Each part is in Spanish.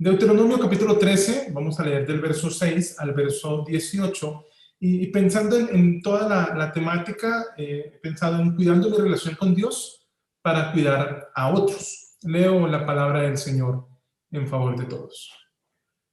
Deuteronomio capítulo 13, vamos a leer del verso 6 al verso 18, y pensando en toda la temática, he pensado en cuidando mi relación con Dios para cuidar a otros. Leo la palabra del Señor en favor de todos.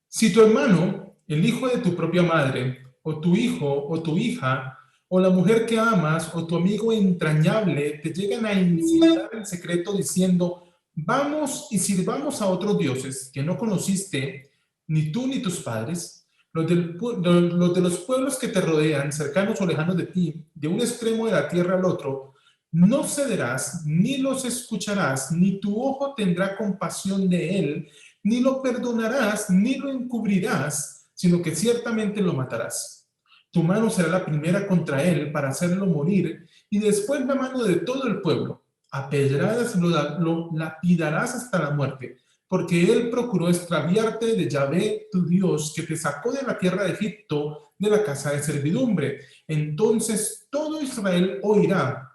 Si tu hermano, el hijo de tu propia madre, o tu hijo o tu hija, o la mujer que amas, o tu amigo entrañable, te llegan a incitar en secreto diciendo: vamos y sirvamos a otros dioses que no conociste, ni tú ni tus padres, los de los pueblos que te rodean, cercanos o lejanos de ti, de un extremo de la tierra al otro, no cederás, ni los escucharás, ni tu ojo tendrá compasión de él, ni lo perdonarás, ni lo encubrirás, sino que ciertamente lo matarás. Tu mano será la primera contra él para hacerlo morir, y después la mano de todo el pueblo. A pedradas lo lapidarás hasta la muerte, porque él procuró extraviarte de Yahvé, tu Dios, que te sacó de la tierra de Egipto, de la casa de servidumbre. Entonces todo Israel oirá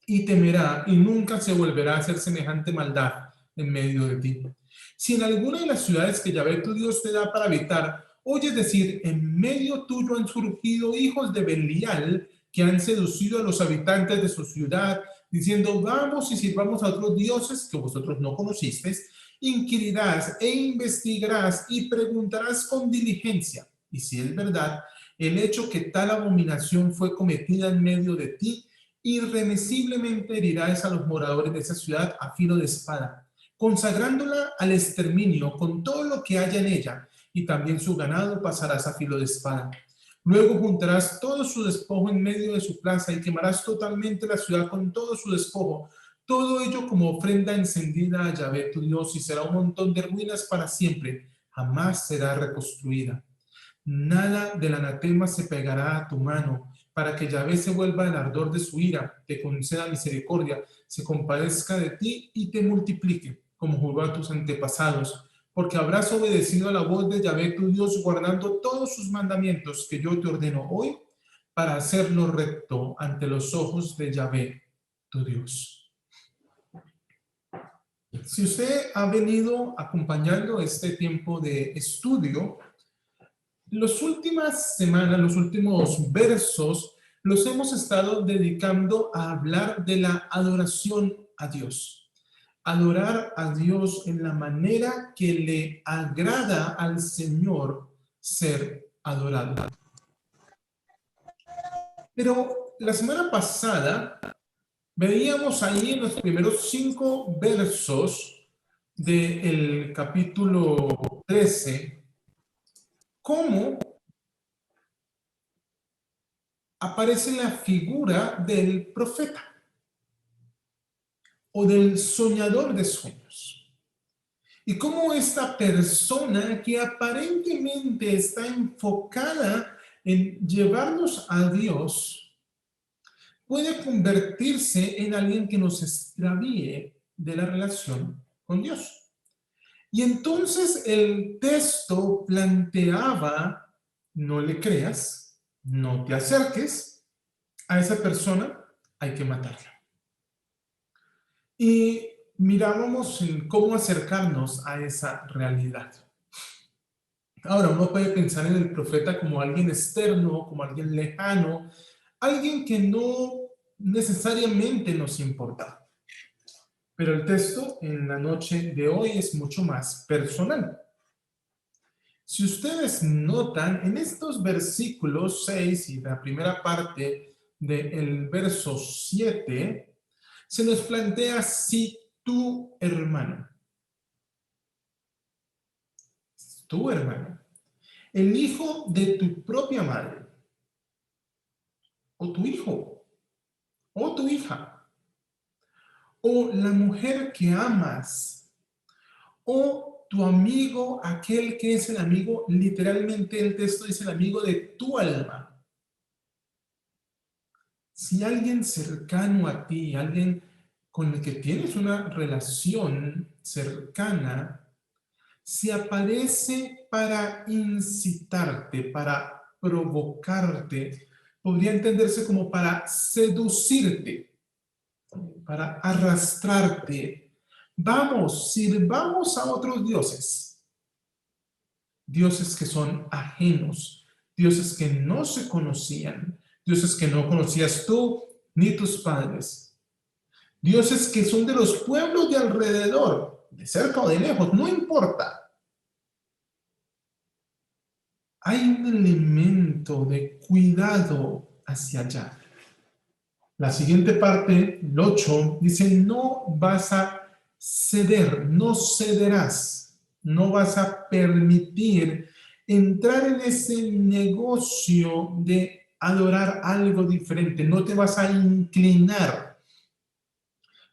y temerá, y nunca se volverá a hacer semejante maldad en medio de ti. Si en alguna de las ciudades que Yahvé tu Dios te da para habitar, oyes decir: en medio tuyo han surgido hijos de Belial, que han seducido a los habitantes de su ciudad, diciendo: vamos y sirvamos a otros dioses que vosotros no conocisteis, inquirirás e investigarás y preguntarás con diligencia. Y si es verdad el hecho que tal abominación fue cometida en medio de ti, irremisiblemente herirás a los moradores de esa ciudad a filo de espada, consagrándola al exterminio con todo lo que haya en ella, y también su ganado pasarás a filo de espada. Luego juntarás todo su despojo en medio de su plaza y quemarás totalmente la ciudad con todo su despojo, todo ello como ofrenda encendida a Yahvé tu Dios, y será un montón de ruinas para siempre, jamás será reconstruida. Nada del anatema se pegará a tu mano, para que Yahvé se vuelva el ardor de su ira, te conceda misericordia, se compadezca de ti y te multiplique, como juró a tus antepasados, porque habrás obedecido a la voz de Yahvé tu Dios, guardando todos sus mandamientos que yo te ordeno hoy, para hacerlo recto ante los ojos de Yahvé tu Dios. Si usted ha venido acompañando este tiempo de estudio, las últimas semanas, los últimos versos, los hemos estado dedicando a hablar de la adoración a Dios. Adorar a Dios en la manera que le agrada al Señor ser adorado. Pero la semana pasada veíamos ahí en los primeros 5 versos del capítulo 13 cómo aparece la figura del profeta o del soñador de sueños. Y cómo esta persona que aparentemente está enfocada en llevarnos a Dios puede convertirse en alguien que nos extravíe de la relación con Dios. Y entonces el texto planteaba: no le creas, no te acerques a esa persona, hay que matarla. Y mirábamos en cómo acercarnos a esa realidad. Ahora, uno puede pensar en el profeta como alguien externo, como alguien lejano, alguien que no necesariamente nos importa. Pero el texto en la noche de hoy es mucho más personal. Si ustedes notan, en estos versículos 6 y la primera parte del verso 7, se nos plantea: si tu hermano, el hijo de tu propia madre, o tu hijo, o tu hija, o la mujer que amas, o tu amigo, aquel que es el amigo, literalmente el texto dice el amigo de tu alma. Si alguien cercano a ti, alguien con el que tienes una relación cercana, se aparece para incitarte, para provocarte, podría entenderse como para seducirte, para arrastrarte. Vamos, sirvamos a otros dioses. dioses que son ajenos, dioses que no se conocían, dioses que no conocías tú ni tus padres, dioses que son de los pueblos de alrededor, de cerca o de lejos, no importa. Hay un elemento de cuidado hacia allá. La siguiente parte, el 8, dice, no vas a ceder, no cederás, no vas a permitir entrar en ese negocio de adorar algo diferente, no te vas a inclinar.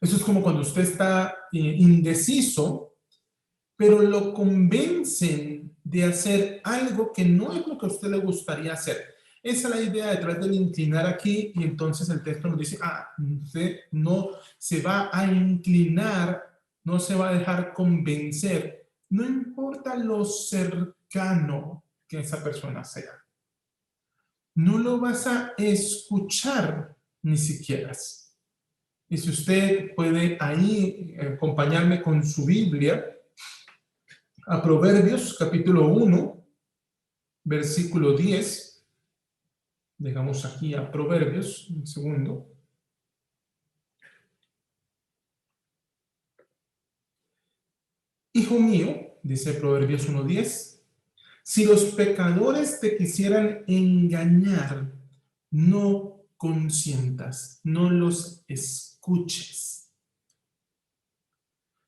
Eso es como cuando usted está indeciso, pero lo convencen de hacer algo que no es lo que a usted le gustaría hacer. Esa es la idea detrás del inclinar aquí, y entonces el texto nos dice, usted no se va a inclinar, no se va a dejar convencer, no importa lo cercano que esa persona sea. No lo vas a escuchar ni siquiera. Y si usted puede ahí acompañarme con su Biblia, a Proverbios capítulo 1, versículo 10. Dejamos aquí a Proverbios, un segundo. Hijo mío, dice Proverbios 1:10, si los pecadores te quisieran engañar, no consientas, no los escuches.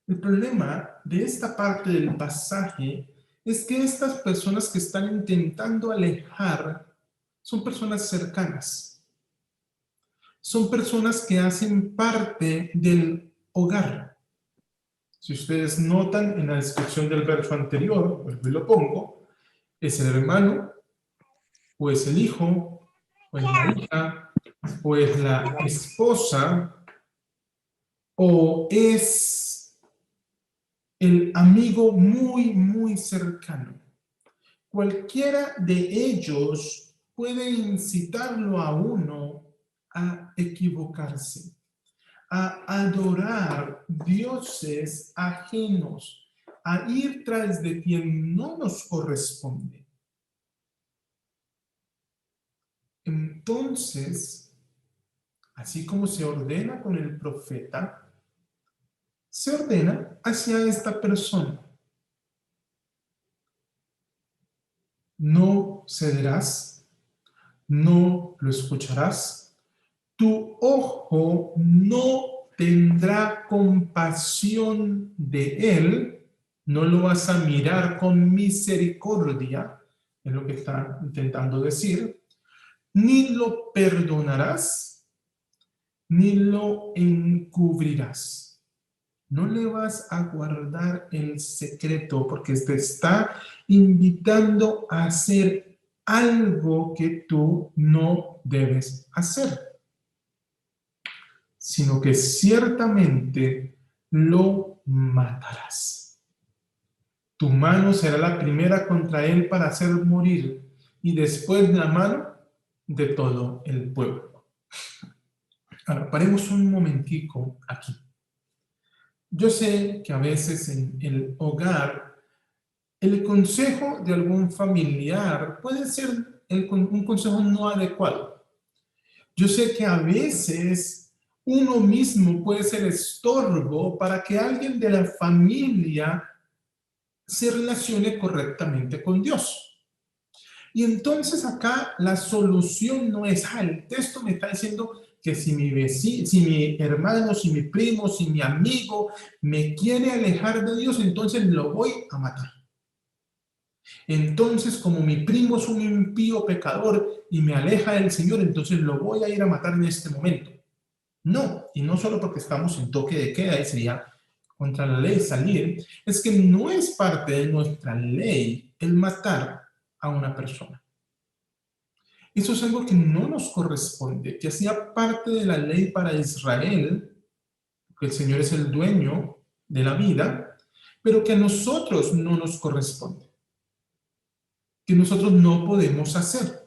El problema de esta parte del pasaje es que estas personas que están intentando alejar son personas cercanas. Son personas que hacen parte del hogar. Si ustedes notan en la descripción del verso anterior, pues lo pongo, es el hermano, o es el hijo, o es la hija, o es la esposa, o es el amigo muy, muy cercano. Cualquiera de ellos puede incitarlo a uno a equivocarse, a adorar dioses ajenos, a ir tras de quien no nos corresponde. Entonces, así como se ordena con el profeta, se ordena hacia esta persona. No cederás, no lo escucharás, tu ojo no tendrá compasión de él, no lo vas a mirar con misericordia, es lo que está intentando decir, ni lo perdonarás, ni lo encubrirás. No le vas a guardar el secreto porque te está invitando a hacer algo que tú no debes hacer, sino que ciertamente lo matarás. Tu mano será la primera contra él para hacer morir, y después la mano de todo el pueblo. Ahora, paremos un momentico aquí. Yo sé que a veces en el hogar, el consejo de algún familiar puede ser un consejo no adecuado. Yo sé que a veces uno mismo puede ser estorbo para que alguien de la familia se relacione correctamente con Dios. Y entonces acá la solución no es, el texto me está diciendo que si mi vecino, si mi hermano, si mi primo, si mi amigo me quiere alejar de Dios, entonces lo voy a matar. Entonces, como mi primo es un impío pecador y me aleja del Señor, entonces lo voy a ir a matar en este momento. No, y no solo porque estamos en toque de queda y sería contra la ley salir, es que no es parte de nuestra ley el matar a una persona. Eso es algo que no nos corresponde, que hacía parte de la ley para Israel, que el Señor es el dueño de la vida, pero que a nosotros no nos corresponde, que nosotros no podemos hacer.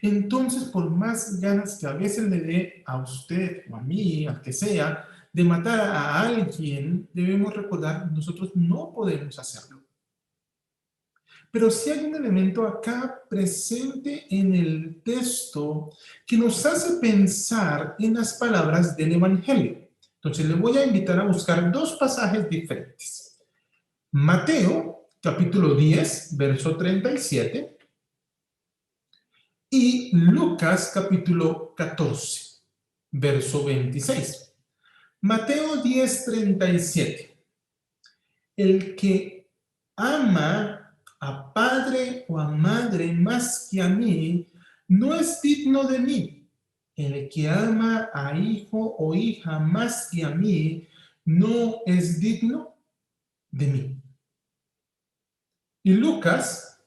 Entonces, por más ganas que a veces le dé a usted o a mí, al que sea, de matar a alguien, debemos recordar que nosotros no podemos hacerlo. Pero sí hay un elemento acá presente en el texto que nos hace pensar en las palabras del Evangelio. Entonces, le voy a invitar a buscar dos pasajes diferentes. Mateo, capítulo 10, verso 37, y Lucas, capítulo 14, verso 26. Mateo 10, 37. El que ama a padre o a madre más que a mí, no es digno de mí. El que ama a hijo o hija más que a mí, no es digno de mí. Y Lucas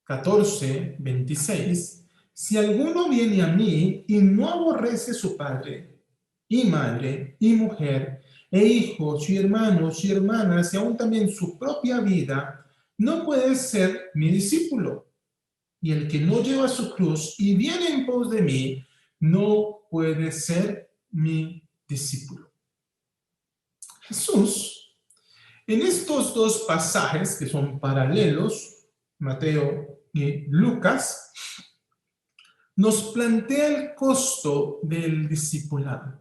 14, 26. Si alguno viene a mí y no aborrece su padre y madre y mujer e hijos y hermanos y hermanas y aún también su propia vida, no puede ser mi discípulo. Y el que no lleva su cruz y viene en pos de mí, no puede ser mi discípulo. Jesús, en estos dos pasajes que son paralelos, Mateo y Lucas, nos plantea el costo del discipulado.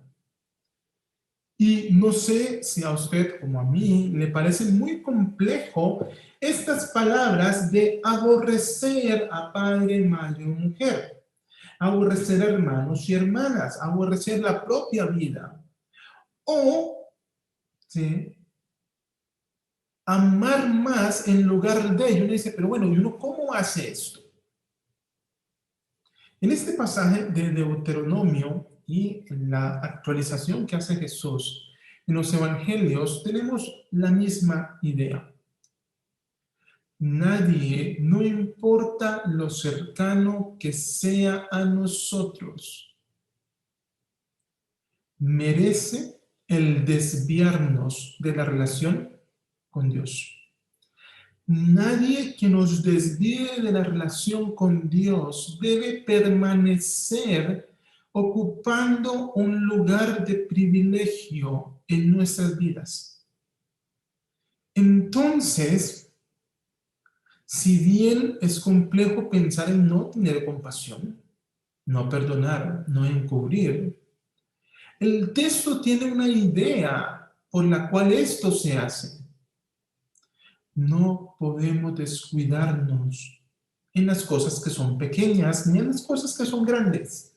Y no sé si a usted como a mí le parece muy complejo estas palabras de aborrecer a padre, madre o mujer, aborrecer a hermanos y hermanas, aborrecer la propia vida o ¿sí? Amar más en lugar de ello. Uno dice, pero bueno, ¿y uno cómo hace esto? En este pasaje de Deuteronomio y en la actualización que hace Jesús en los evangelios, tenemos la misma idea. Nadie, no importa lo cercano que sea a nosotros, merece el desviarnos de la relación con Dios. Nadie que nos desvíe de la relación con Dios debe permanecer ocupando un lugar de privilegio en nuestras vidas. Entonces, si bien es complejo pensar en no tener compasión, no perdonar, no encubrir, el texto tiene una idea por la cual esto se hace. No podemos descuidarnos en las cosas que son pequeñas ni en las cosas que son grandes,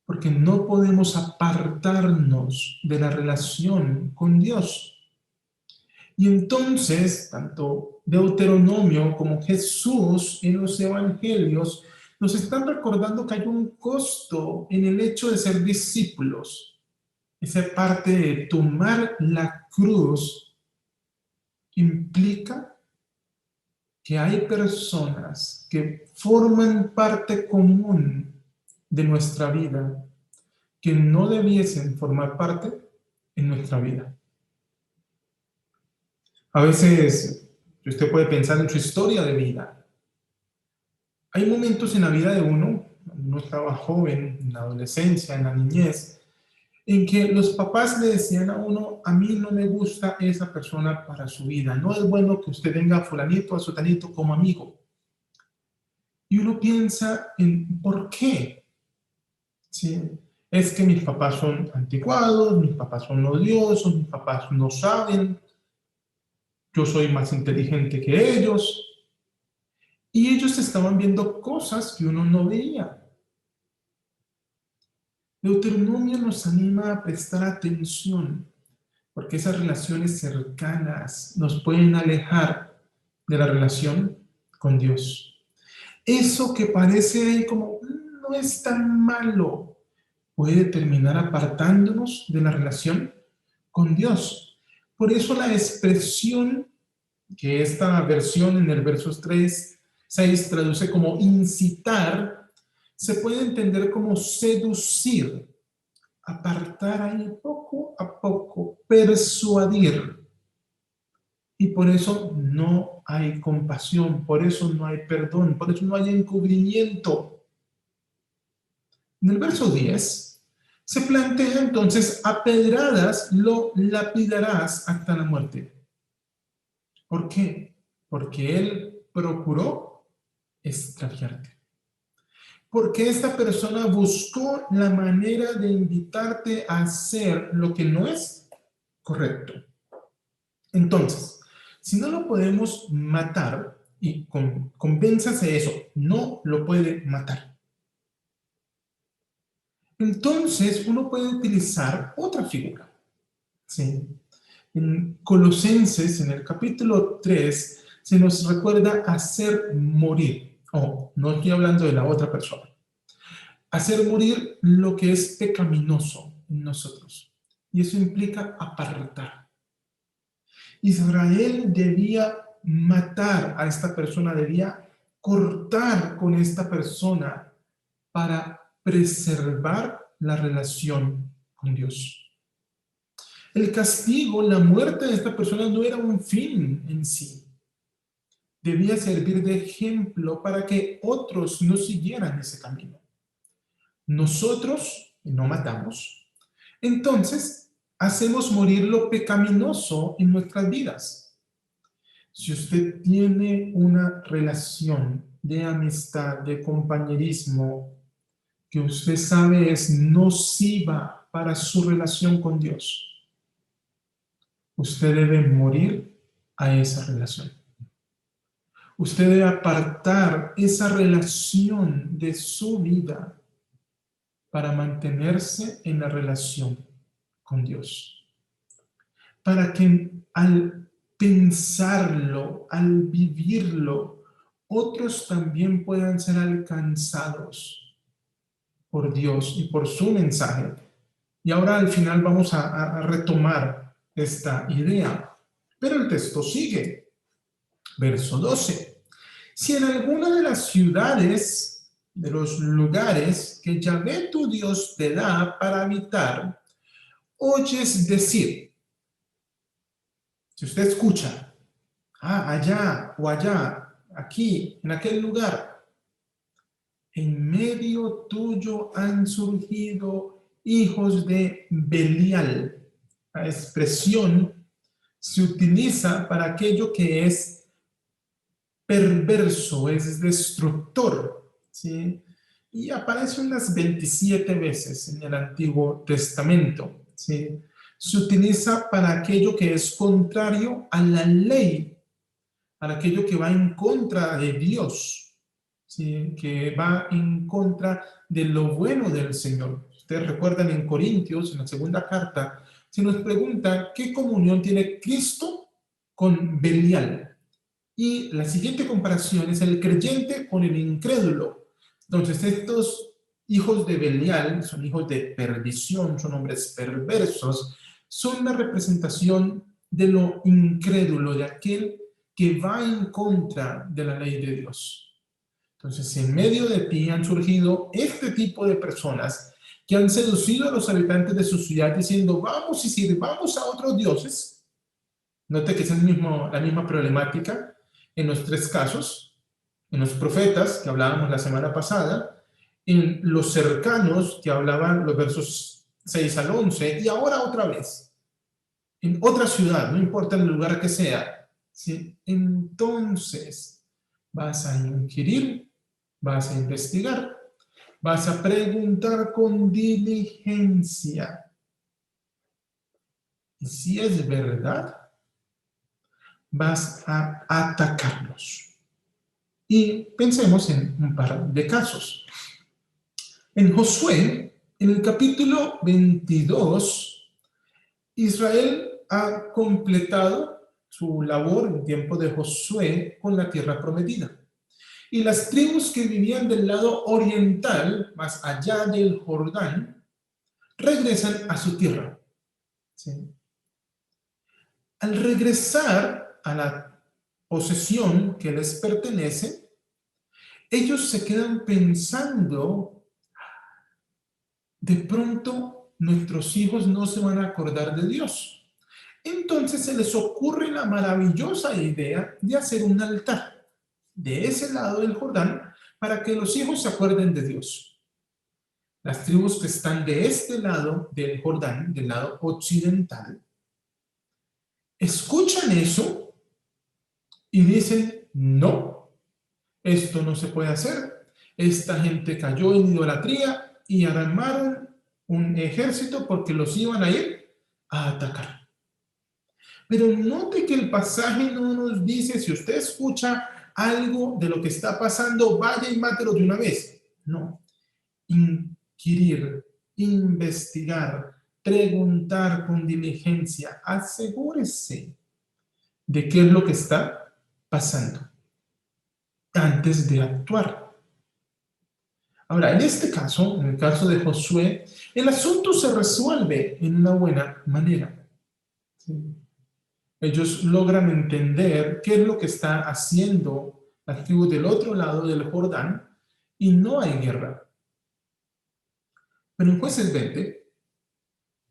porque no podemos apartarnos de la relación con Dios. Y entonces, tanto Deuteronomio como Jesús en los evangelios nos están recordando que hay un costo en el hecho de ser discípulos. Esa parte de tomar la cruz implica que hay personas que forman parte común de nuestra vida que no debiesen formar parte en nuestra vida. A veces usted puede pensar en su historia de vida. Hay momentos en la vida de uno estaba joven, en la adolescencia, en la niñez, en que los papás le decían a uno, a mí no me gusta esa persona para su vida, no es bueno que usted tenga a fulanito, a sotanito como amigo. Y uno piensa en por qué. ¿Sí? Es que mis papás son anticuados, mis papás son odiosos, mis papás no saben, yo soy más inteligente que ellos. Y ellos estaban viendo cosas que uno no veía. Deuteronomio nos anima a prestar atención, porque esas relaciones cercanas nos pueden alejar de la relación con Dios. Eso que parece como no es tan malo, puede terminar apartándonos de la relación con Dios. Por eso la expresión que esta versión en el versos 3, 6 traduce como incitar, se puede entender como seducir, apartar ahí poco a poco, persuadir. Y por eso no hay compasión, por eso no hay perdón, por eso no hay encubrimiento. En el verso 10 se plantea entonces, a pedradas lo lapidarás hasta la muerte. ¿Por qué? porque él procuró extraviarte. Porque esta persona buscó la manera de invitarte a hacer lo que no es correcto. Entonces, si no lo podemos matar, y convénzase de eso, no lo puede matar. Entonces, uno puede utilizar otra figura. ¿Sí? En Colosenses, en el capítulo 3, se nos recuerda hacer morir. Oh, no estoy hablando de la otra persona. Hacer morir lo que es pecaminoso en nosotros. Y eso implica apartar. Israel debía matar a esta persona, debía cortar con esta persona para preservar la relación con Dios. El castigo, la muerte de esta persona no era un fin en sí. Debía servir de ejemplo para que otros no siguieran ese camino. Nosotros no matamos, entonces hacemos morir lo pecaminoso en nuestras vidas. Si usted tiene una relación de amistad, de compañerismo, que usted sabe es nociva para su relación con Dios, usted debe morir a esa relación. Usted debe apartar esa relación de su vida para mantenerse en la relación con Dios. Para que al pensarlo, al vivirlo, otros también puedan ser alcanzados por Dios y por su mensaje. Y ahora al final vamos a retomar esta idea. Pero el texto sigue. Verso 12. Si en alguna de las ciudades, de los lugares que Yahvé tu Dios te da para habitar, oyes decir, si usted escucha, allá o allá, aquí, en aquel lugar, en medio tuyo han surgido hijos de Belial. La expresión se utiliza para aquello que es perverso, es destructor, ¿sí? Y aparece unas 27 veces en el Antiguo Testamento, ¿sí? Se utiliza para aquello que es contrario a la ley, para aquello que va en contra de Dios, ¿sí? Que va en contra de lo bueno del Señor. Ustedes recuerdan en Corintios, en la segunda carta, se nos pregunta qué comunión tiene Cristo con Belial. Y la siguiente comparación es el creyente con el incrédulo. Entonces, estos hijos de Belial son hijos de perdición, son hombres perversos, son la representación de lo incrédulo, de aquel que va en contra de la ley de Dios. Entonces, en medio de ti han surgido este tipo de personas que han seducido a los habitantes de su ciudad diciendo, vamos y sirvamos a otros dioses. Note que es la misma problemática en los tres casos, en los profetas que hablábamos la semana pasada, en los cercanos que hablaban los versos 6 al 11, y ahora otra vez, en otra ciudad, no importa el lugar que sea, ¿sí? Entonces vas a inquirir, vas a investigar, vas a preguntar con diligencia. Y si es verdad, vas a atacarlos. Y pensemos en un par de casos. En Josué, en el capítulo 22, Israel ha completado su labor en tiempo de Josué con la tierra prometida. Y las tribus que vivían del lado oriental, más allá del Jordán, regresan a su tierra. ¿Sí? Al regresar a la posesión que les pertenece, ellos se quedan pensando, de pronto nuestros hijos no se van a acordar de Dios. Entonces se les ocurre la maravillosa idea de hacer un altar de ese lado del Jordán para que los hijos se acuerden de Dios. Las tribus que están de este lado del Jordán, del lado occidental, escuchan eso y dicen, no, esto no se puede hacer. Esta gente cayó en idolatría y armaron un ejército porque los iban a ir a atacar. Pero note que el pasaje no nos dice, si usted escucha algo de lo que está pasando, vaya y mátelo de una vez. No. Inquirir, investigar, preguntar con diligencia, asegúrese de qué es lo que está pasando antes de actuar. Ahora, en este caso, en el caso de Josué, el asunto se resuelve en una buena manera. ¿Sí? Ellos logran entender qué es lo que está haciendo la tribu del otro lado del Jordán y no hay guerra. Pero en Jueces 20,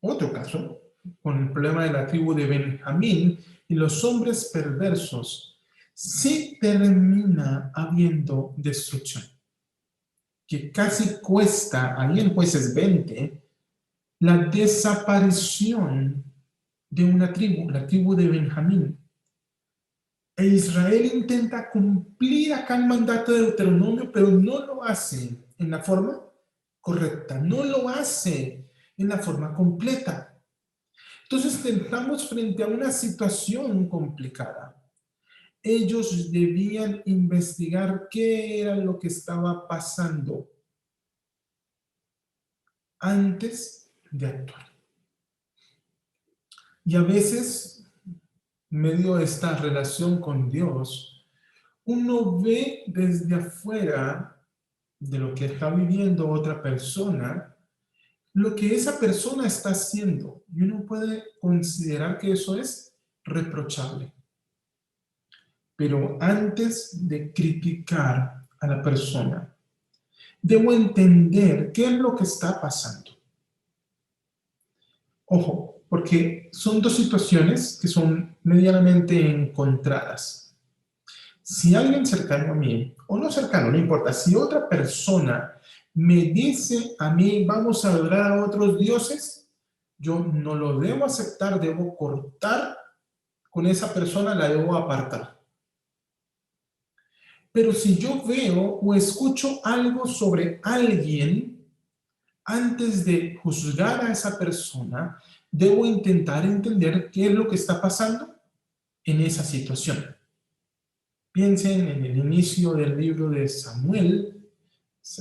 otro caso, con el problema de la tribu de Benjamín y los hombres perversos, sí termina habiendo destrucción, que casi cuesta, ahí en Jueces 20, la desaparición de una tribu, la tribu de Benjamín. E Israel intenta cumplir acá el mandato de Deuteronomio, pero no lo hace en la forma correcta, no lo hace en la forma completa. Entonces estamos frente a una situación complicada. Ellos debían investigar qué era lo que estaba pasando antes de actuar. Y a veces, en medio de esta relación con Dios, uno ve desde afuera de lo que está viviendo otra persona, lo que esa persona está haciendo. Y uno puede considerar que eso es reprochable. Pero antes de criticar a la persona, debo entender qué es lo que está pasando. Ojo, porque son dos situaciones que son medianamente encontradas. Si alguien cercano a mí, o no cercano, no importa, si otra persona me dice a mí, vamos a adorar a otros dioses, yo no lo debo aceptar, debo cortar con esa persona, la debo apartar. Pero si yo veo o escucho algo sobre alguien, antes de juzgar a esa persona, debo intentar entender qué es lo que está pasando en esa situación. Piensen en el inicio del libro de Samuel,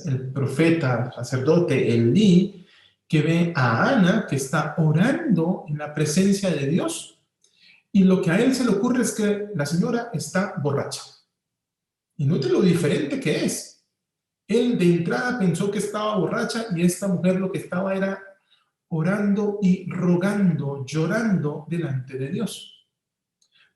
el profeta, sacerdote Elí, que ve a Ana que está orando en la presencia de Dios y lo que a él se le ocurre es que la señora está borracha. Y note lo diferente que es. Él de entrada pensó que estaba borracha y esta mujer lo que estaba era orando y rogando, llorando delante de Dios.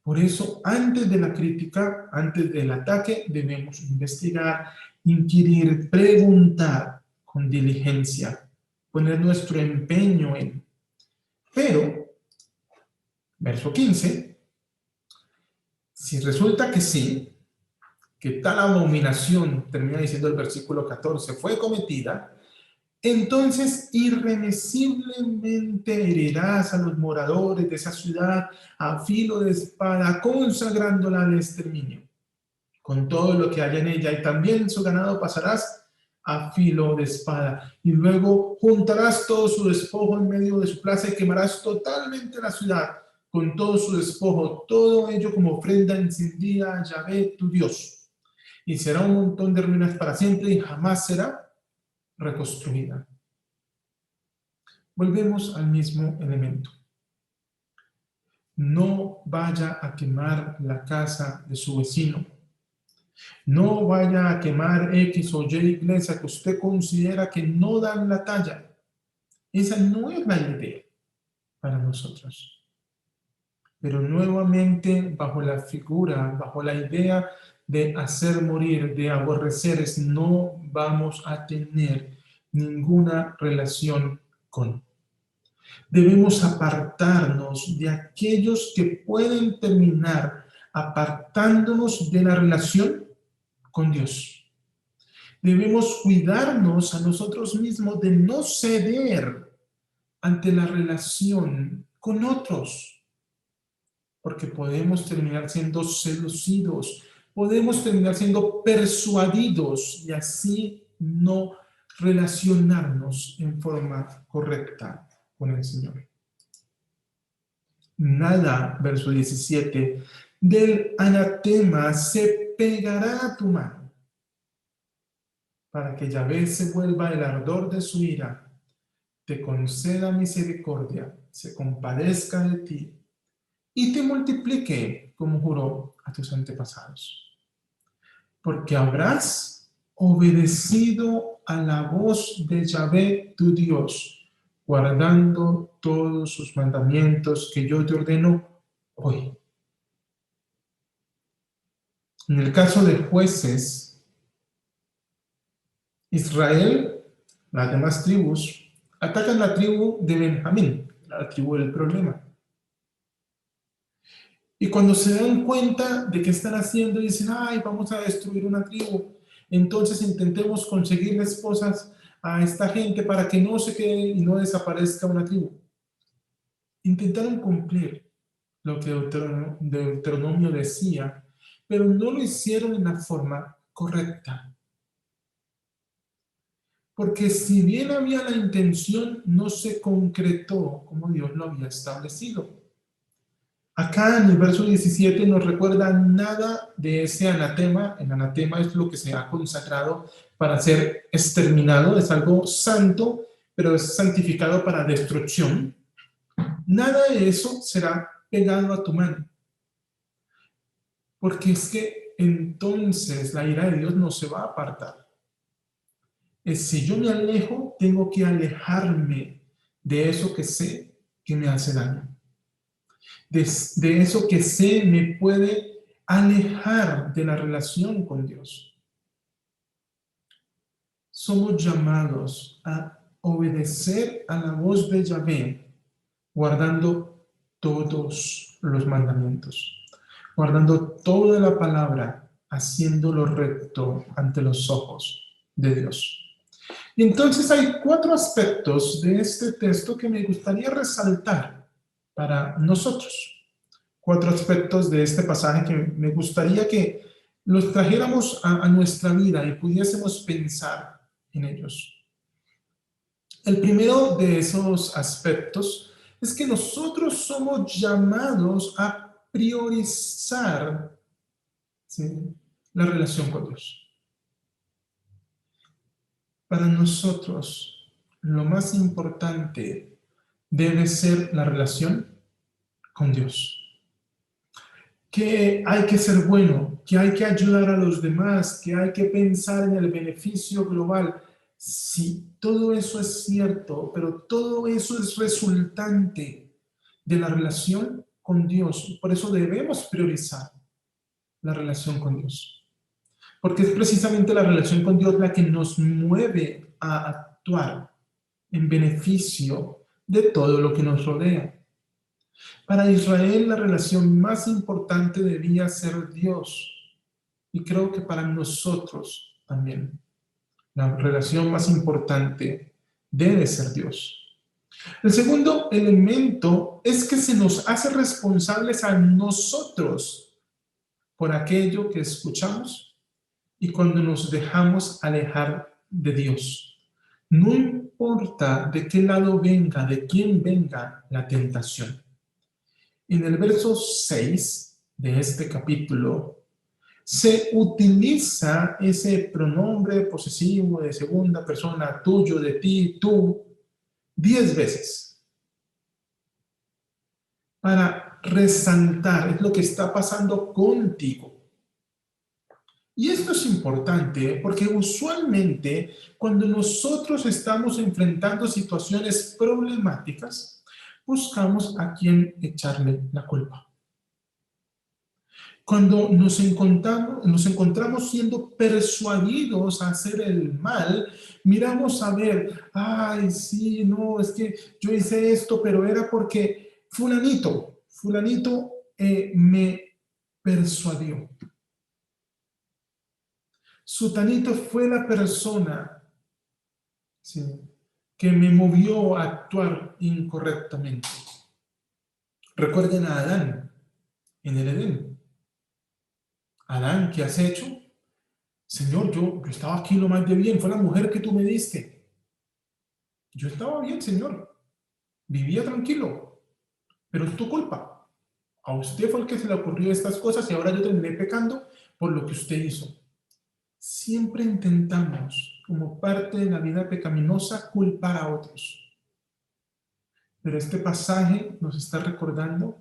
Por eso, antes de la crítica, antes del ataque, debemos investigar, inquirir, preguntar con diligencia, poner nuestro empeño en. Pero, verso 15, si resulta que sí, que tal abominación, termina diciendo el versículo 14, fue cometida, entonces irremisiblemente herirás a los moradores de esa ciudad a filo de espada, consagrándola al exterminio, con todo lo que hay en ella, y también su ganado pasarás a filo de espada. Y luego juntarás todo su despojo en medio de su plaza y quemarás totalmente la ciudad con todo su despojo, todo ello como ofrenda encendida a Yahvé tu Dios. Y será un montón de ruinas para siempre y jamás será reconstruida. Volvemos al mismo elemento. No vaya a quemar la casa de su vecino. No vaya a quemar X o Y iglesia que usted considera que no dan la talla. Esa no es la idea para nosotros. Pero nuevamente bajo la figura, bajo la idea de hacer morir, de aborrecer, no vamos a tener ninguna relación con. Debemos apartarnos de aquellos que pueden terminar apartándonos de la relación con Dios. Debemos cuidarnos a nosotros mismos de no ceder ante la relación con otros. porque podemos terminar siendo seducidos, podemos terminar siendo persuadidos y así no relacionarnos en forma correcta con el Señor. Nada, verso 17, del anatema se pegará a tu mano, para que Yahvé se vuelva el ardor de su ira, te conceda misericordia, se compadezca de ti y te multiplique como juró a tus antepasados. Porque habrás obedecido a la voz de Yahvé tu Dios, guardando todos sus mandamientos que yo te ordeno hoy. En el caso de jueces, Israel, las demás tribus, atacan la tribu de Benjamín, la tribu del problema. Y cuando se dan cuenta de qué están haciendo, dicen, ay, vamos a destruir una tribu. Entonces intentemos conseguirle esposas a esta gente para que no se quede y no desaparezca una tribu. Intentaron cumplir lo que Deuteronomio decía, pero no lo hicieron en la forma correcta. Porque si bien había la intención, no se concretó como Dios lo había establecido. Acá en el verso 17 nos recuerda nada de ese anatema. El anatema es lo que se ha consagrado para ser exterminado, es algo santo, pero es santificado para destrucción. Nada de eso será pegado a tu mano. Porque es que entonces la ira de Dios no se va a apartar. Si yo me alejo, tengo que alejarme de eso que sé que me hace daño. De eso que sé me puede alejar de la relación con Dios. Somos llamados a obedecer a la voz de Yahvé, guardando todos los mandamientos, guardando toda la palabra, haciendo lo recto ante los ojos de Dios. Y entonces hay 4 aspectos de este texto que me gustaría resaltar para nosotros. 4 aspectos de este pasaje que me gustaría que los trajéramos a nuestra vida y pudiésemos pensar en ellos. El primero de esos aspectos es que nosotros somos llamados a priorizar, ¿sí?, la relación con Dios. Para nosotros, lo más importante debe ser la relación con Dios. Que hay que ser bueno, que hay que ayudar a los demás, que hay que pensar en el beneficio global. Sí, todo eso es cierto, pero todo eso es resultante de la relación con Dios. Por eso debemos priorizar la relación con Dios. Porque es precisamente la relación con Dios la que nos mueve a actuar en beneficio de todo lo que nos rodea. Para Israel la relación más importante debía ser Dios. Y creo que para nosotros también la relación más importante debe ser Dios. El segundo elemento es que se nos hace responsables a nosotros por aquello que escuchamos y cuando nos dejamos alejar de Dios. No importa de qué lado venga, de quién venga la tentación. En el verso 6 de este capítulo se utiliza ese pronombre posesivo de segunda persona, tuyo, de ti, tú, 10 veces para resaltar es lo que está pasando contigo. Y esto es importante porque usualmente cuando nosotros estamos enfrentando situaciones problemáticas, buscamos a quien echarle la culpa. Cuando nos encontramos siendo persuadidos a hacer el mal, miramos a ver, ay, sí, no, es que yo hice esto, pero era porque fulanito me persuadió. Sutanito fue la persona, ¿sí?, que me movió a actuar incorrectamente. Recuerden a Adán. en el Edén. Adán, ¿qué has hecho? Señor, yo estaba aquí lo más de bien, fue la mujer que tú me diste. Yo estaba bien, Señor, vivía tranquilo, pero es tu culpa. A usted fue el que se le ocurrió estas cosas y ahora yo terminé pecando por lo que usted hizo. Siempre intentamos, como parte de la vida pecaminosa, culpar a otros. Pero este pasaje nos está recordando,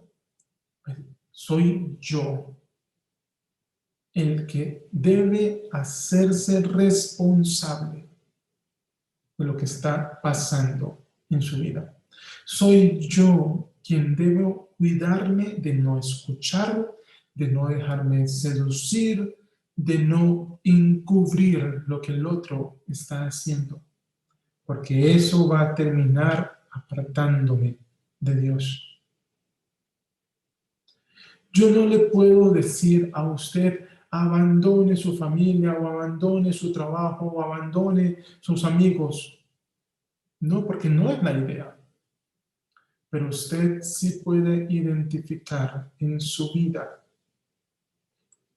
soy yo el que debe hacerse responsable de lo que está pasando en su vida. Soy yo quien debo cuidarme de no escuchar, de no dejarme seducir, de no encubrir lo que el otro está haciendo, porque eso va a terminar apartándome de Dios. Yo no le puedo decir a usted, abandone su familia o abandone su trabajo o abandone sus amigos. No, porque no es la idea. Pero usted sí puede identificar en su vida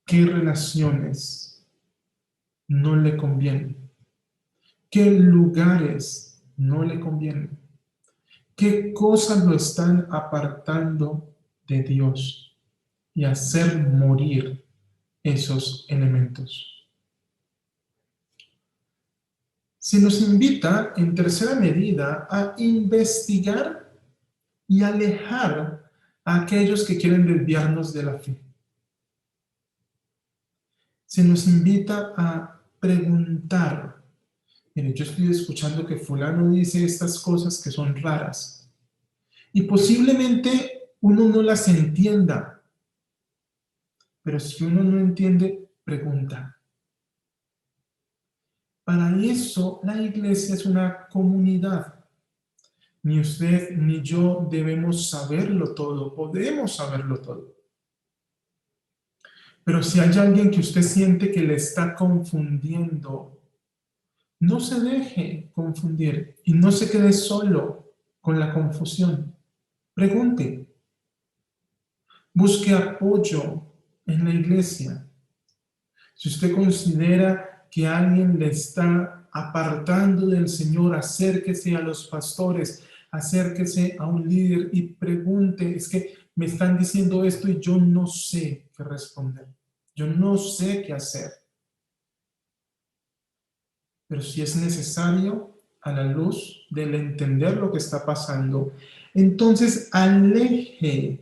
qué relaciones no le convienen, qué lugares no le convienen, qué cosas lo están apartando de Dios y hacer morir esos elementos. Se nos invita, en tercera medida, a investigar y alejar a aquellos que quieren desviarnos de la fe. Se nos invita a preguntar. Mire, yo estoy escuchando que fulano dice estas cosas que son raras y posiblemente uno no las entienda, pero si uno no entiende, pregunta. Para eso la iglesia es una comunidad. Ni usted ni yo debemos saberlo todo, podemos saberlo todo. Pero si hay alguien que usted siente que le está confundiendo, no se deje confundir y no se quede solo con la confusión. Pregunte, busque apoyo en la iglesia. Si usted considera que alguien le está apartando del Señor, acérquese a los pastores, acérquese a un líder y pregunte, es que me están diciendo esto y yo no sé qué responder. Yo no sé qué hacer. Pero si es necesario, a la luz del entender lo que está pasando, entonces aleje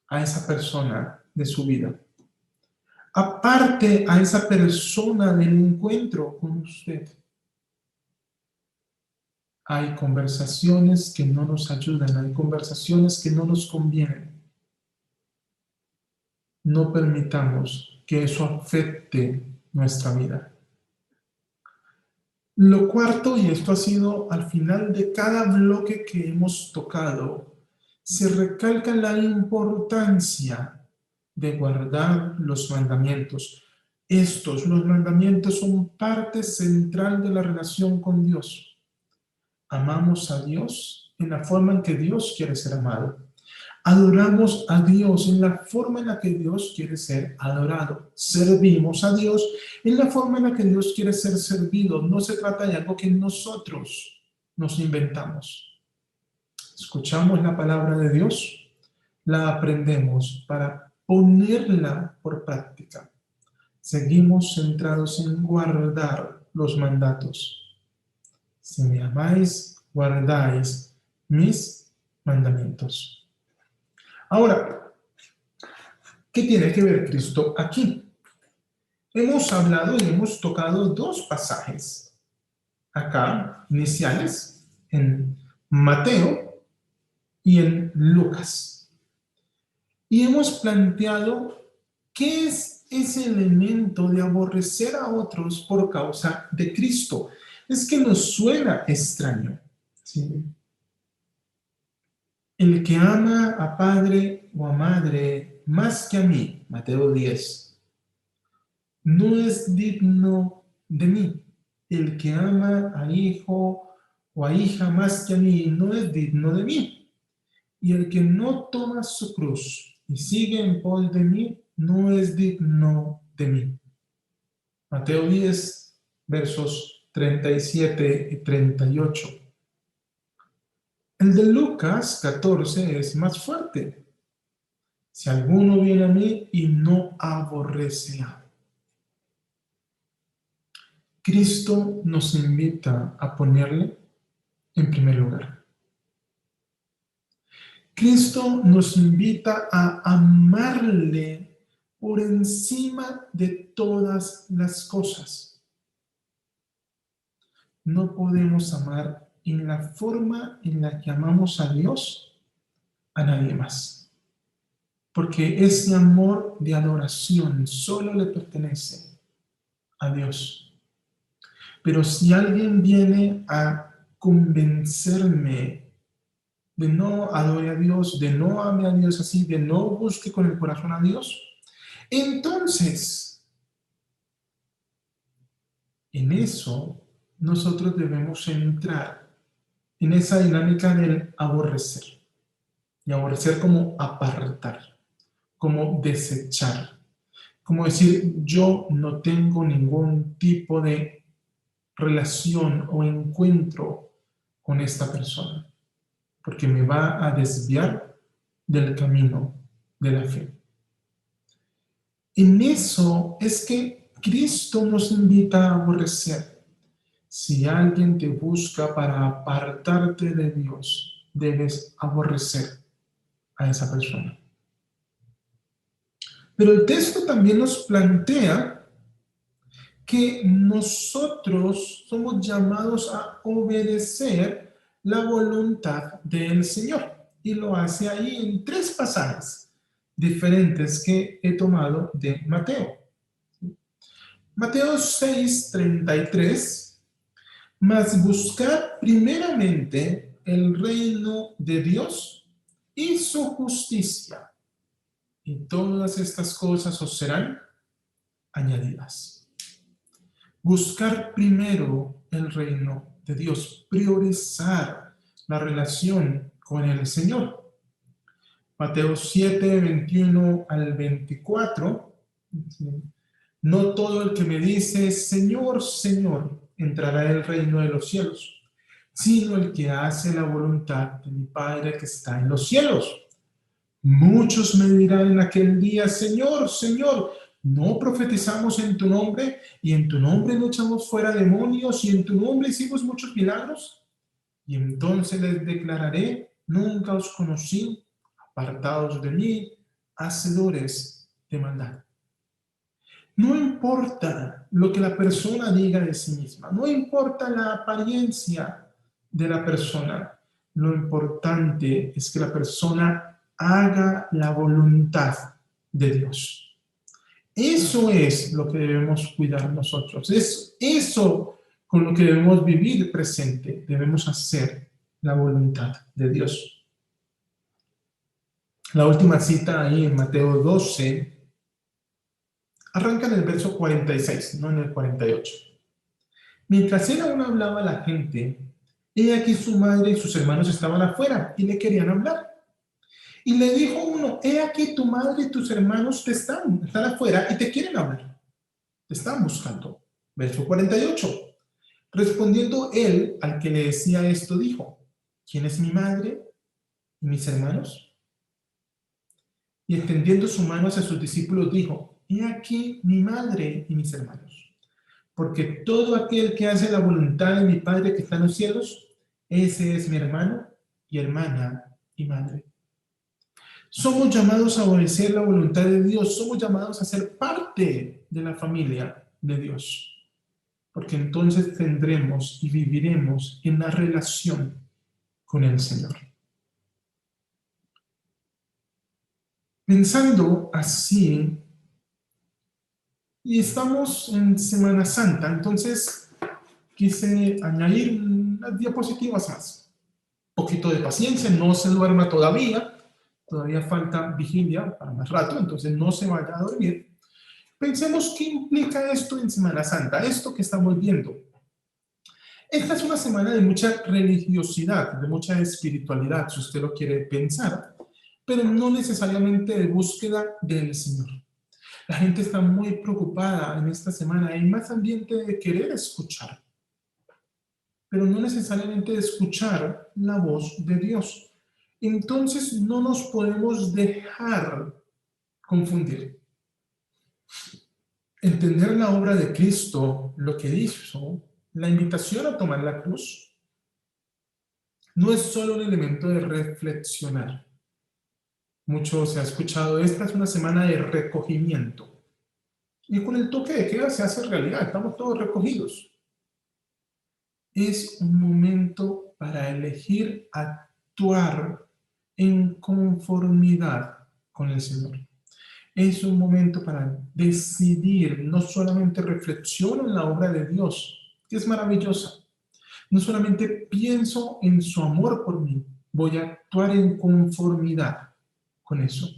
a esa persona de su vida. Aparte a esa persona del encuentro con usted. Hay conversaciones que no nos ayudan, hay conversaciones que no nos convienen. No permitamos que eso afecte nuestra vida. Lo cuarto, y esto ha sido al final de cada bloque que hemos tocado, se recalca la importancia de guardar los mandamientos. Los mandamientos son parte central de la relación con Dios. Amamos a Dios en la forma en que Dios quiere ser amado. Adoramos a Dios en la forma en la que Dios quiere ser adorado. Servimos a Dios en la forma en la que Dios quiere ser servido. No se trata de algo que nosotros nos inventamos. Escuchamos la palabra de Dios, la aprendemos para ponerla por práctica. Seguimos centrados en guardar los mandatos. Si me amáis, guardáis mis mandamientos. Ahora, ¿qué tiene que ver Cristo aquí? Hemos hablado y hemos tocado dos pasajes acá, iniciales, en Mateo y en Lucas. Y hemos planteado qué es ese elemento de aborrecer a otros por causa de Cristo. Es que nos suena extraño, ¿sí? El que ama a padre o a madre más que a mí, Mateo 10, no es digno de mí. El que ama a hijo o a hija más que a mí no es digno de mí. Y el que no toma su cruz y sigue en pos de mí, no es digno de mí. Mateo 10, versos 37 y 38. El de Lucas 14 es más fuerte. Si alguno viene a mí y no aborrece a. Cristo nos invita a ponerle en primer lugar. Cristo nos invita a amarle por encima de todas las cosas. No podemos amar en la forma en la que amamos a Dios a nadie más. Porque ese amor de adoración solo le pertenece a Dios. Pero si alguien viene a convencerme de no adore a Dios, de no ame a Dios así, de no busque con el corazón a Dios, entonces en eso nosotros debemos entrar en esa dinámica del aborrecer. Y aborrecer como apartar, como desechar, como decir, yo no tengo ningún tipo de relación o encuentro con esta persona, porque me va a desviar del camino de la fe. En eso es que Cristo nos invita a aborrecer. Si alguien te busca para apartarte de Dios, debes aborrecer a esa persona. Pero el texto también nos plantea que nosotros somos llamados a obedecer la voluntad del Señor. Y lo hace ahí en 3 pasajes diferentes que he tomado de Mateo. Mateo 6:33, mas buscad primeramente el reino de Dios y su justicia, y todas estas cosas os serán añadidas. Buscar primero el reino de Dios, priorizar la relación con el Señor. Mateo 7:21 al 24. No todo el que me dice, Señor, Señor, entrará en el reino de los cielos, sino el que hace la voluntad de mi Padre que está en los cielos. Muchos me dirán en aquel día, Señor, Señor, ¿no profetizamos en tu nombre y en tu nombre no echamos fuera demonios y en tu nombre hicimos muchos milagros? Y entonces les declararé, nunca os conocí, apartados de mí, hacedores de maldad. No importa lo que la persona diga de sí misma, no importa la apariencia de la persona, lo importante es que la persona haga la voluntad de Dios. Eso es lo que debemos cuidar nosotros, es eso con lo que debemos vivir presente, debemos hacer la voluntad de Dios. La última cita ahí en Mateo 12 arranca en el verso 46, no en el 48. Mientras él aún hablaba a la gente, he aquí su madre y sus hermanos estaban afuera y le querían hablar. Y le dijo uno, he aquí tu madre y tus hermanos están afuera y te quieren hablar. Te están buscando. Verso 48. Respondiendo él al que le decía esto, dijo, ¿quién es mi madre y mis hermanos? Y extendiendo su mano hacia sus discípulos dijo, he aquí mi madre y mis hermanos. Porque todo aquel que hace la voluntad de mi Padre que está en los cielos, ese es mi hermano y hermana y madre. Somos llamados a obedecer la voluntad de Dios, somos llamados a ser parte de la familia de Dios, porque entonces tendremos y viviremos en la relación con el Señor. Pensando así, y estamos en Semana Santa, entonces quise añadir unas diapositivas más. Un poquito de paciencia, no se duerma todavía falta vigilia para más rato, entonces no se vaya a dormir. Pensemos qué implica esto en Semana Santa, esto que estamos viendo. Esta es una semana de mucha religiosidad, de mucha espiritualidad, si usted lo quiere pensar. pero no necesariamente de búsqueda del Señor. La gente está muy preocupada en esta semana. Hay más ambiente de querer escuchar, pero no necesariamente de escuchar la voz de Dios. Entonces no nos podemos dejar confundir. Entender la obra de Cristo, lo que hizo, la invitación a tomar la cruz, no es solo un elemento de reflexionar. Mucho se ha escuchado, esta es una semana de recogimiento. Y con el toque de queda se hace realidad, estamos todos recogidos. Es un momento para elegir actuar en conformidad con el Señor. Es un momento para decidir, no solamente reflexiono en la obra de Dios, que es maravillosa. No solamente pienso en su amor por mí, voy a actuar en conformidad con eso.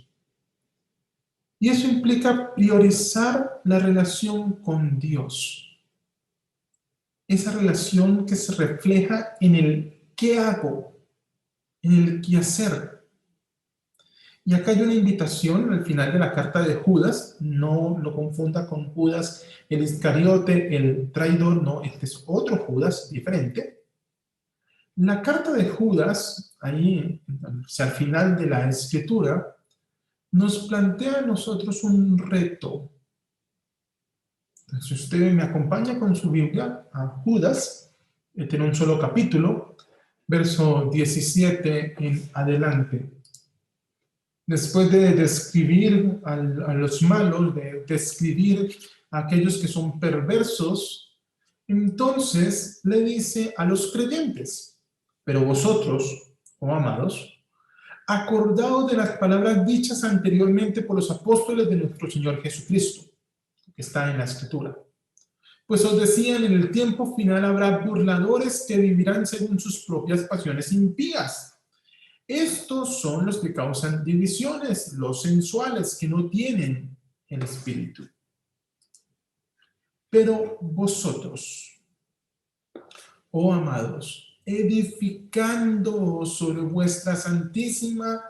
Y eso implica priorizar la relación con Dios. Esa relación que se refleja en el qué hago, en el qué hacer. Y acá hay una invitación al final de la carta de Judas, no lo confunda con Judas el Iscariote, el traidor, no, este es otro Judas diferente. La carta de Judas, ahí, o sea, al final de la escritura, nos plantea a nosotros un reto. Entonces, si usted me acompaña con su Biblia a Judas, tiene un solo capítulo, verso 17 en adelante. Después de describir a los malos, de describir a aquellos que son perversos, entonces le dice a los creyentes, pero vosotros, oh amados, acordaos de las palabras dichas anteriormente por los apóstoles de nuestro Señor Jesucristo, que está en la Escritura. Pues os decían, en el tiempo final habrá burladores que vivirán según sus propias pasiones impías. Estos son los que causan divisiones, los sensuales, que no tienen el Espíritu. Pero vosotros, oh amados, edificando sobre vuestra santísima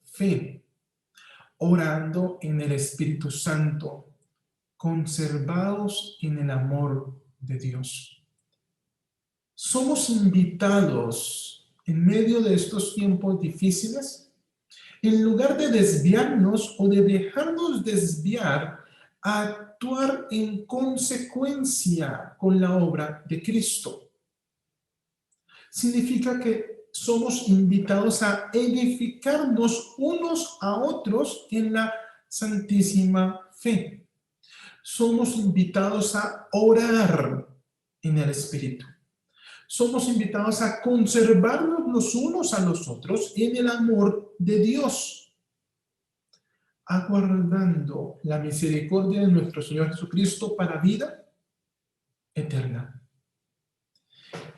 fe, orando en el Espíritu Santo, conservados en el amor de Dios. Somos invitados en medio de estos tiempos difíciles, en lugar de desviarnos o de dejarnos desviar, a actuar en consecuencia con la obra de Cristo. Significa que somos invitados a edificarnos unos a otros en la santísima fe. Somos invitados a orar en el Espíritu. Somos invitados a conservarnos los unos a los otros en el amor de Dios, aguardando la misericordia de nuestro Señor Jesucristo para vida eterna.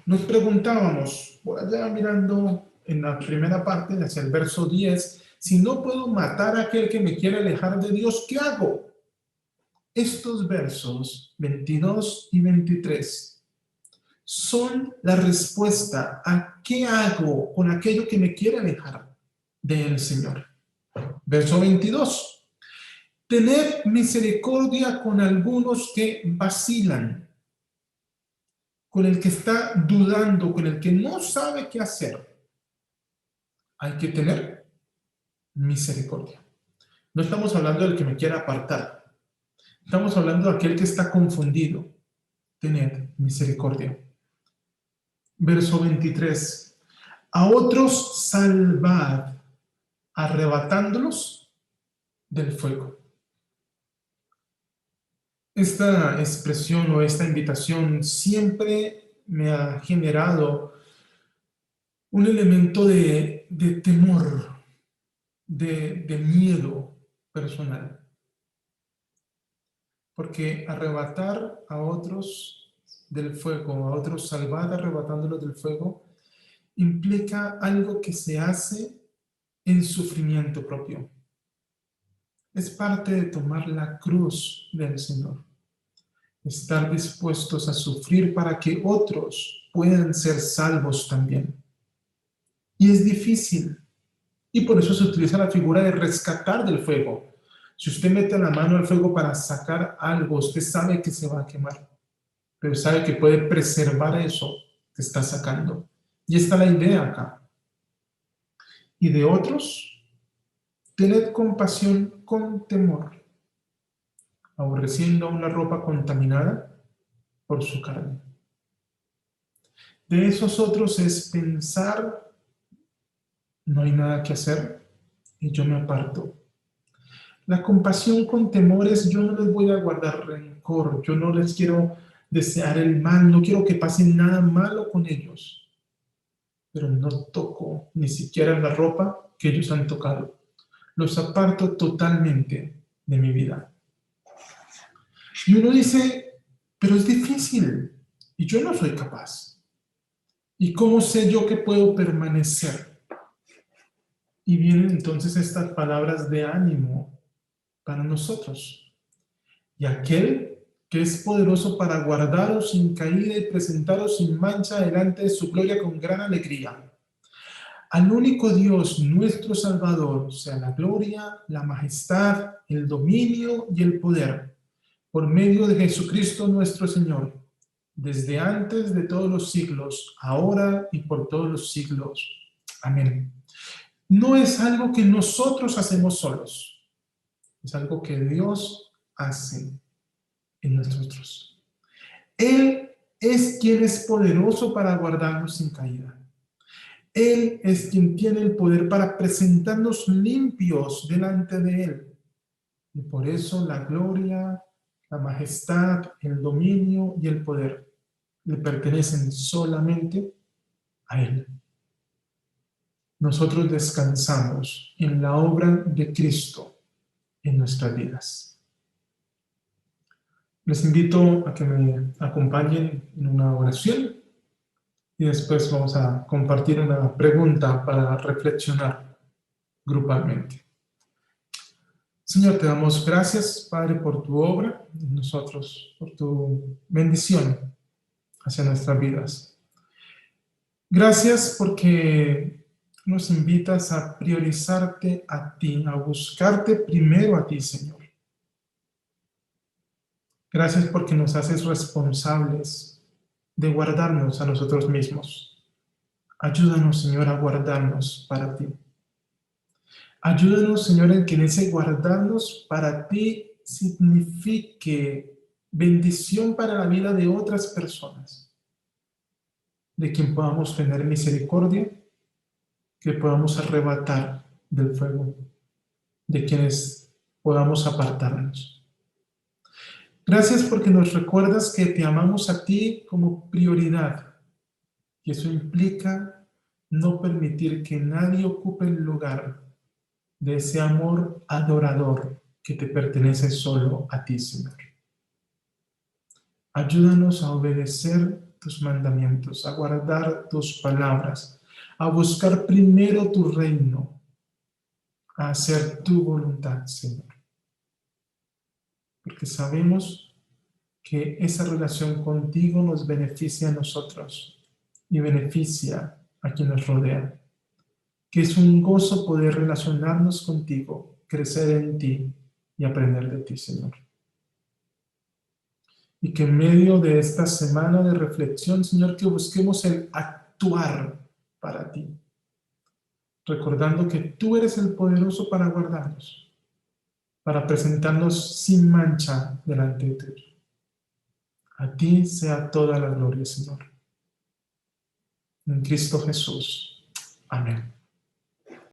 Nos preguntábamos, por allá mirando en la primera parte, hacia el verso 10, si no puedo matar a aquel que me quiere alejar de Dios, ¿qué hago? Estos versos 22 y 23 son la respuesta a qué hago con aquello que me quiere alejar del Señor. Verso 22. Tened misericordia con algunos que vacilan, con el que está dudando, con el que no sabe qué hacer. Hay que tener misericordia. No estamos hablando del que me quiera apartar. Estamos hablando de aquel que está confundido. Tened misericordia. Verso 23. A otros salvad, arrebatándolos del fuego. Esta expresión o esta invitación siempre me ha generado un elemento de temor, de miedo personal. Porque arrebatar a otros del fuego, a otros salvar arrebatándolos del fuego, implica algo que se hace en sufrimiento propio. Es parte de tomar la cruz del Señor. Estar dispuestos a sufrir para que otros puedan ser salvos también. Y es difícil. Y por eso se utiliza la figura de rescatar del fuego. Si usted mete la mano al fuego para sacar algo, usted sabe que se va a quemar, pero sabe que puede preservar eso que está sacando. Y esta es la idea acá. Y de otros, tened compasión con temor, aborreciendo una ropa contaminada por su carne. De esos otros es pensar, no hay nada que hacer y yo me aparto. La compasión con temor es, yo no les voy a guardar rencor, yo no les quiero desear el mal, no quiero que pasen nada malo con ellos, pero no toco ni siquiera la ropa que ellos han tocado. Los aparto totalmente de mi vida. Y uno dice, pero es difícil y yo no soy capaz. ¿Y cómo sé yo que puedo permanecer? Y vienen entonces estas palabras de ánimo para nosotros. Y aquel que es poderoso para guardaros sin caída y presentaros sin mancha delante de su gloria con gran alegría. Al único Dios, nuestro Salvador, sea la gloria, la majestad, el dominio y el poder, por medio de Jesucristo nuestro Señor, desde antes de todos los siglos, ahora y por todos los siglos. Amén. No es algo que nosotros hacemos solos, es algo que Dios hace en nosotros. Él es quien es poderoso para guardarnos sin caída. Él es quien tiene el poder para presentarnos limpios delante de Él. Y por eso la gloria, la majestad, el dominio y el poder le pertenecen solamente a Él. Nosotros descansamos en la obra de Cristo en nuestras vidas. Les invito a que me acompañen en una oración y después vamos a compartir una pregunta para reflexionar grupalmente. Señor, te damos gracias, Padre, por tu obra en nosotros, por tu bendición hacia nuestras vidas. Gracias porque nos invitas a priorizarte a ti, a buscarte primero a ti, Señor. Gracias porque nos haces responsables de guardarnos a nosotros mismos. Ayúdanos, Señor, a guardarnos para ti. Ayúdanos, Señor, en que en ese guardarnos para ti signifique bendición para la vida de otras personas, de quien podamos tener misericordia, que podamos arrebatar del fuego, de quienes podamos apartarnos. Gracias porque nos recuerdas que te amamos a ti como prioridad, y eso implica no permitir que nadie ocupe el lugar de ese amor adorador que te pertenece solo a ti, Señor. Ayúdanos a obedecer tus mandamientos, a guardar tus palabras, a buscar primero tu reino, a hacer tu voluntad, Señor. Porque sabemos que esa relación contigo nos beneficia a nosotros y beneficia a quien nos rodea. Que es un gozo poder relacionarnos contigo, crecer en ti y aprender de ti, Señor. Y que en medio de esta semana de reflexión, Señor, que busquemos el actuar para ti, recordando que tú eres el poderoso para guardarnos, para presentarnos sin mancha delante de ti. A ti sea toda la gloria, Señor. En Cristo Jesús. Amén.